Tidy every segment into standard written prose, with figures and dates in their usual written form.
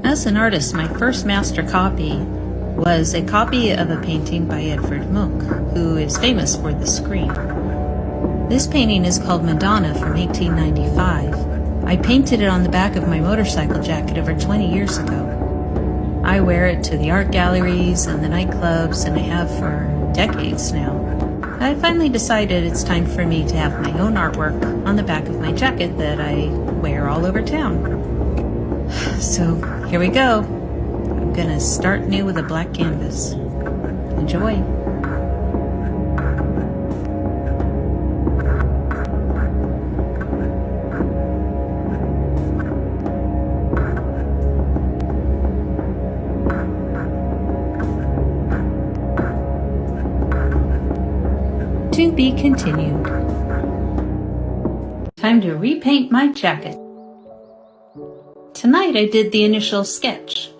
As an artist, my first master copy was a copy of a painting by Edvard Munch, who is famous for The Scream. This painting is called Madonna from 1895. I painted it on the back of my motorcycle jacket over 20 years ago. I wear it to the art galleries and the nightclubs, and I have for decades now. I finally decided it's time for me to have my own artwork on the back of my jacket that I wear all over town. So here we go. I'm gonna start new with a black canvas. Enjoy. To be continued. Time to repaint my jacket. Tonight I did the initial sketch.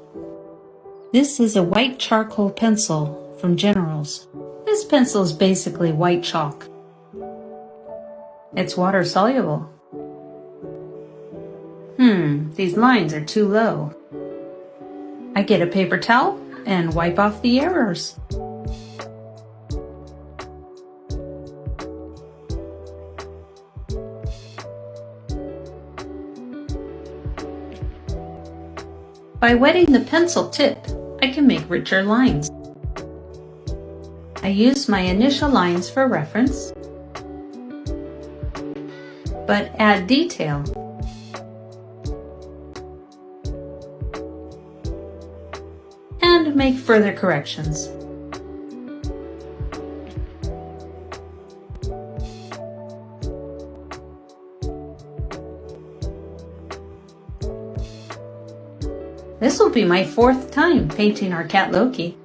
This is a white charcoal pencil from General's. This pencil is basically white chalk. It's water soluble. These lines are too low. I get a paper towel and wipe off the errors. By wetting the pencil tip, I can make richer lines. I use my initial lines for reference, but add detail. And make further corrections. This will be my 4th time painting our cat Loki.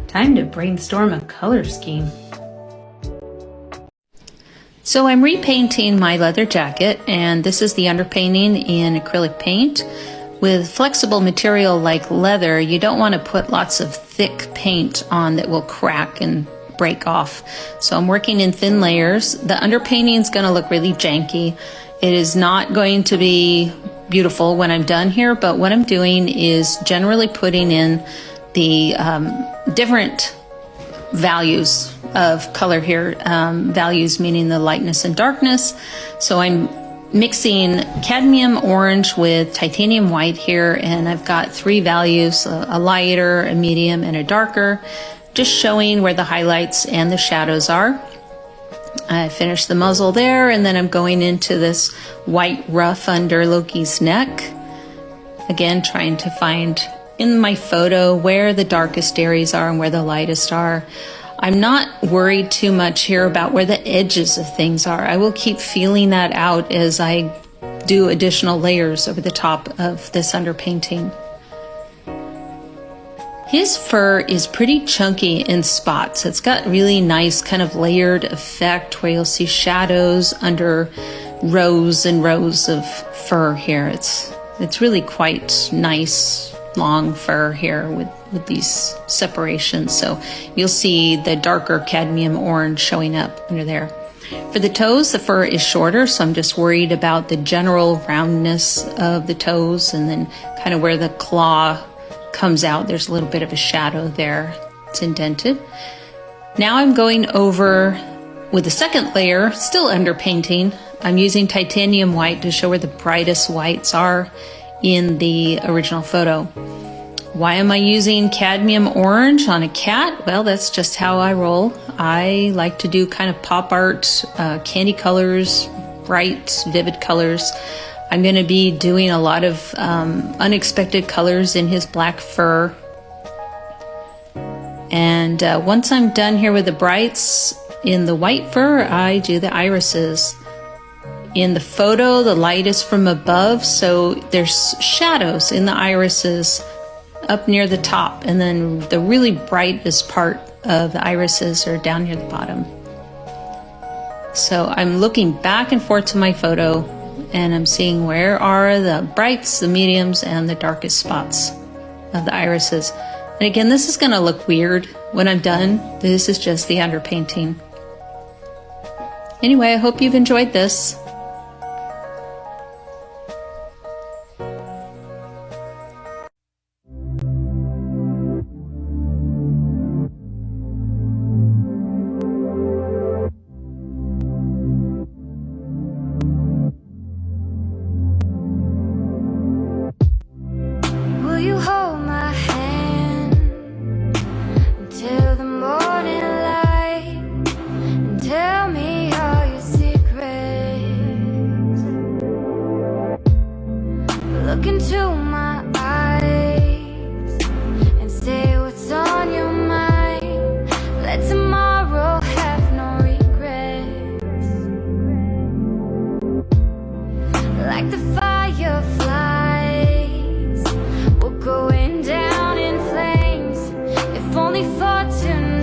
Time to brainstorm a color scheme. So I'm repainting my leather jacket, and this is the underpainting in acrylic paint. With flexible material like leather, you don't want to put lots of thick paint on that will crack and break off. So I'm working in thin layers. The underpainting is going to look really janky. It is not going to be beautiful when I'm done here, but what I'm doing is generally putting in the different values of color here, values meaning the lightness and darkness. So I'm mixing cadmium orange with titanium white here, and I've got 3 values, a lighter, a medium, and a darker, just showing where the highlights and the shadows are. I finished the muzzle there, and then I'm going into this white ruff under Loki's neck. Again, trying to find in my photo where the darkest areas are and where the lightest are. I'm not worried too much here about where the edges of things are. I will keep feeling that out as I do additional layers over the top of this underpainting. His fur is pretty chunky in spots. It's got really nice kind of layered effect where you'll see shadows under rows and rows of fur here. It's really quite nice long fur here with these separations. So you'll see the darker cadmium orange showing up under there. For the toes, the fur is shorter, so I'm just worried about the general roundness of the toes, and then kind of where the claw comes out, there's a little bit of a shadow there. It's indented. Now I'm going over with the second layer, still underpainting. I'm using titanium white to show where the brightest whites are in the original photo. Why am I using cadmium orange on a cat? Well, that's just how I roll. I like to do kind of pop art, candy colors, bright, vivid colors. I'm going to be doing a lot of unexpected colors in his black fur. And once I'm done here with the brights in the white fur, I do the irises. In the photo, the light is from above, so there's shadows in the irises up near the top, and then the really brightest part of the irises are down near the bottom. So I'm looking back and forth to my photo, and I'm seeing where are the brights, the mediums, and the darkest spots of the irises. And again, this is going to look weird When I'm done, this is just the underpainting. Anyway, I hope you've enjoyed this. Will you hold my hand until the morning light and tell me all your secrets? Look into my eyes and say what's on your mind. Let tomorrow have no regrets. Like the fireflies, we're going down in flames, if only for tonight.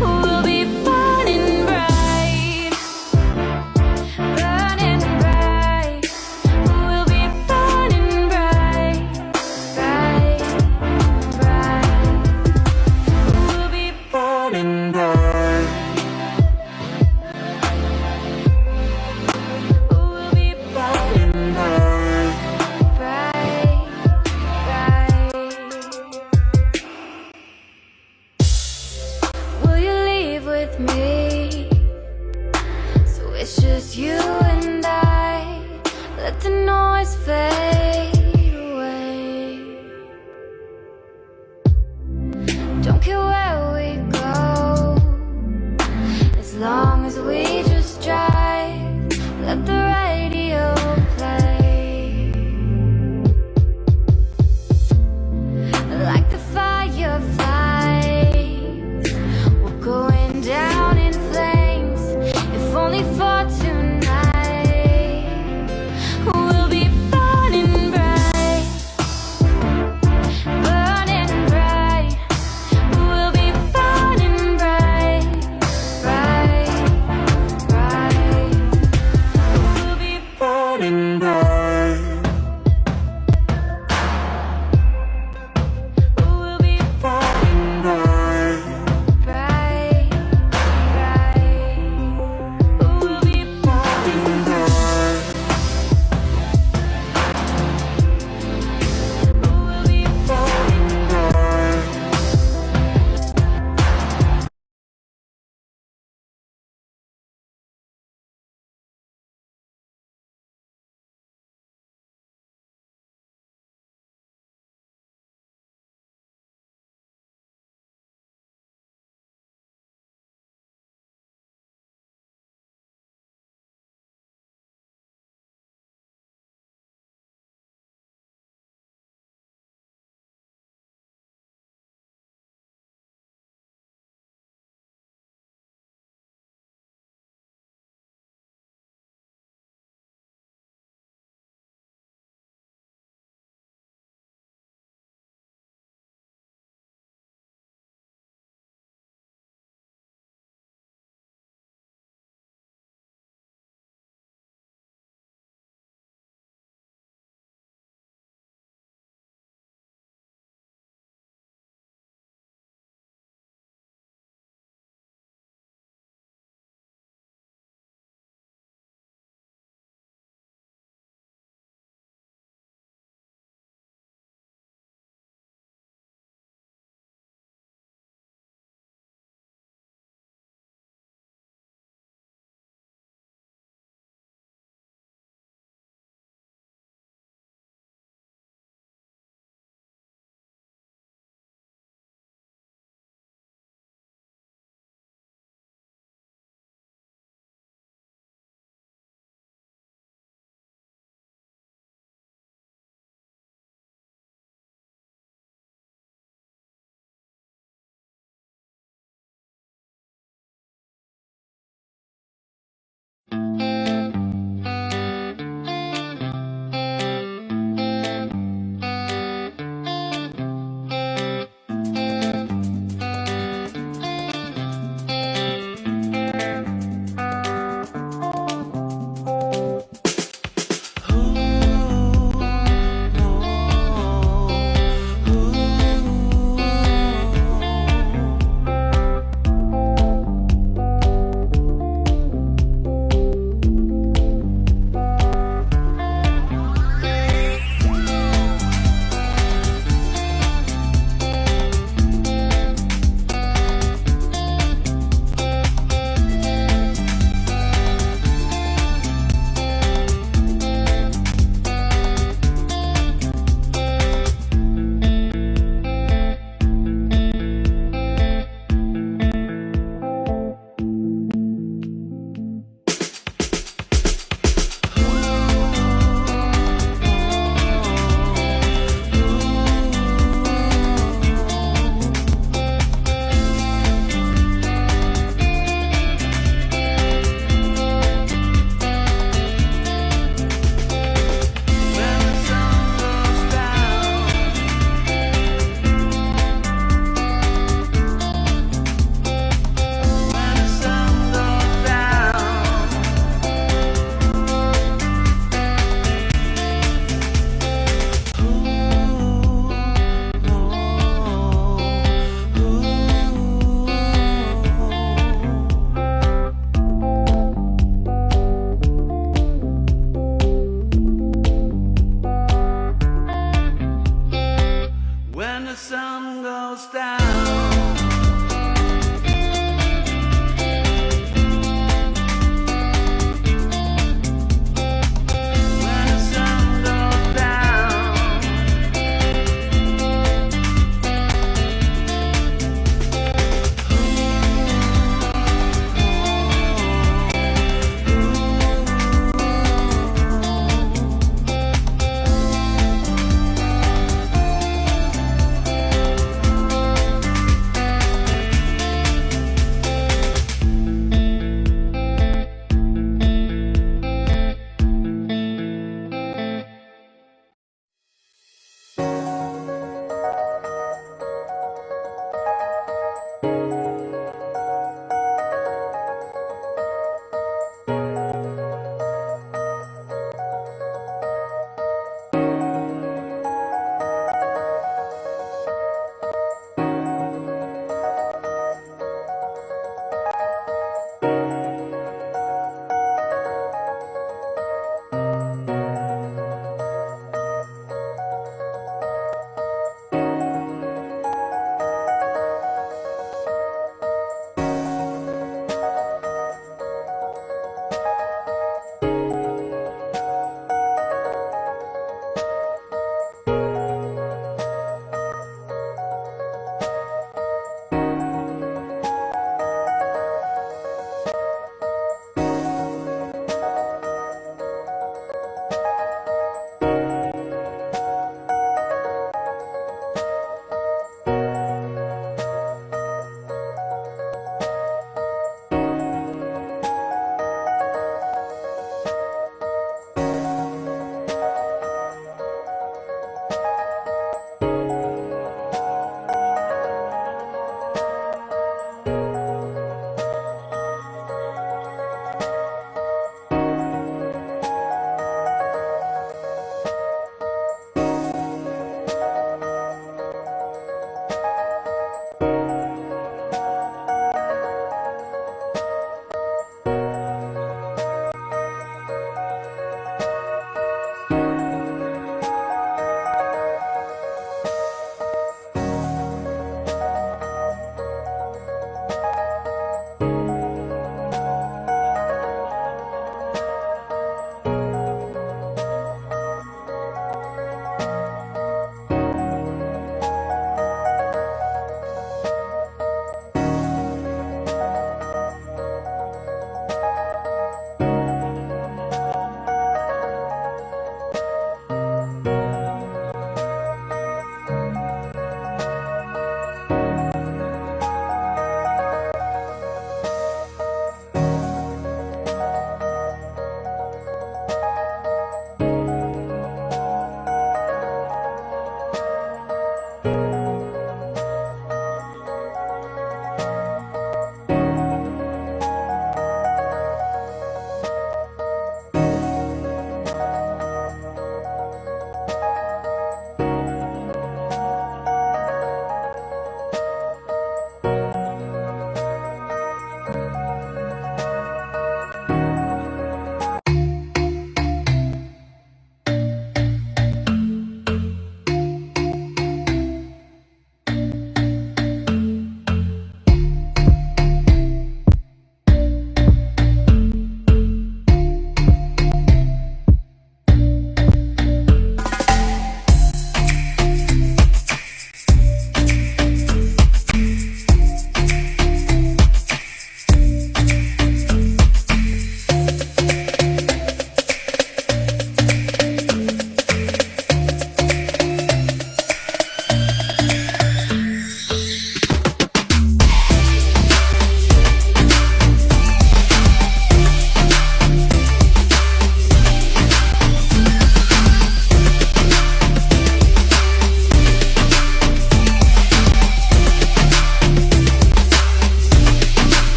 We'll be burning bright, burning bright. We'll be burning bright, bright, bright. We'll be burning bright. We'll be burning bright, bright, bright. Will you leave with me? So it's just you and I. Let the noise fade away. Don't care where we go, as long as we just drive. Let the radio play. Like the fireflies, we're going down in flames, if only for tonight. We'll be burning bright, burning bright. We'll be burning bright, bright,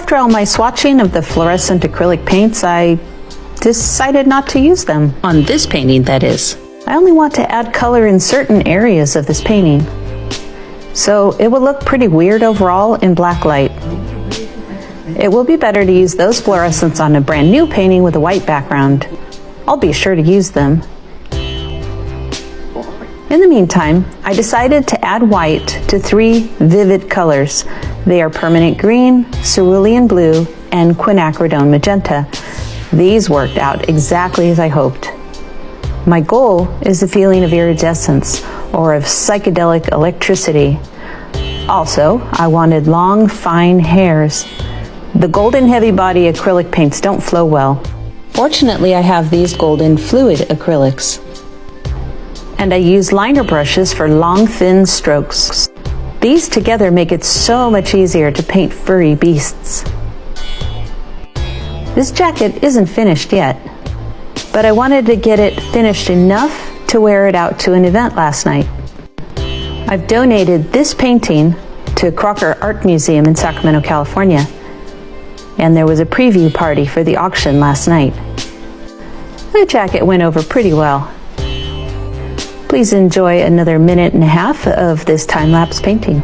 after all my swatching of the fluorescent acrylic paints, I decided not to use them. On this painting, that is. I only want to add color in certain areas of this painting. So it will look pretty weird overall in black light. It will be better to use those fluorescents on a brand new painting with a white background. I'll be sure to use them. In the meantime, I decided to add white to 3 vivid colors. They are permanent green, cerulean blue, and quinacridone magenta. These worked out exactly as I hoped. My goal is the feeling of iridescence, or of psychedelic electricity. Also, I wanted long, fine hairs. The golden heavy body acrylic paints don't flow well. Fortunately, I have these golden fluid acrylics. And I use liner brushes for long, thin strokes. These together make it so much easier to paint furry beasts. This jacket isn't finished yet, but I wanted to get it finished enough to wear it out to an event last night. I've donated this painting to Crocker Art Museum in Sacramento, California, and there was a preview party for the auction last night. The jacket went over pretty well. Please enjoy another minute and a half of this time-lapse painting.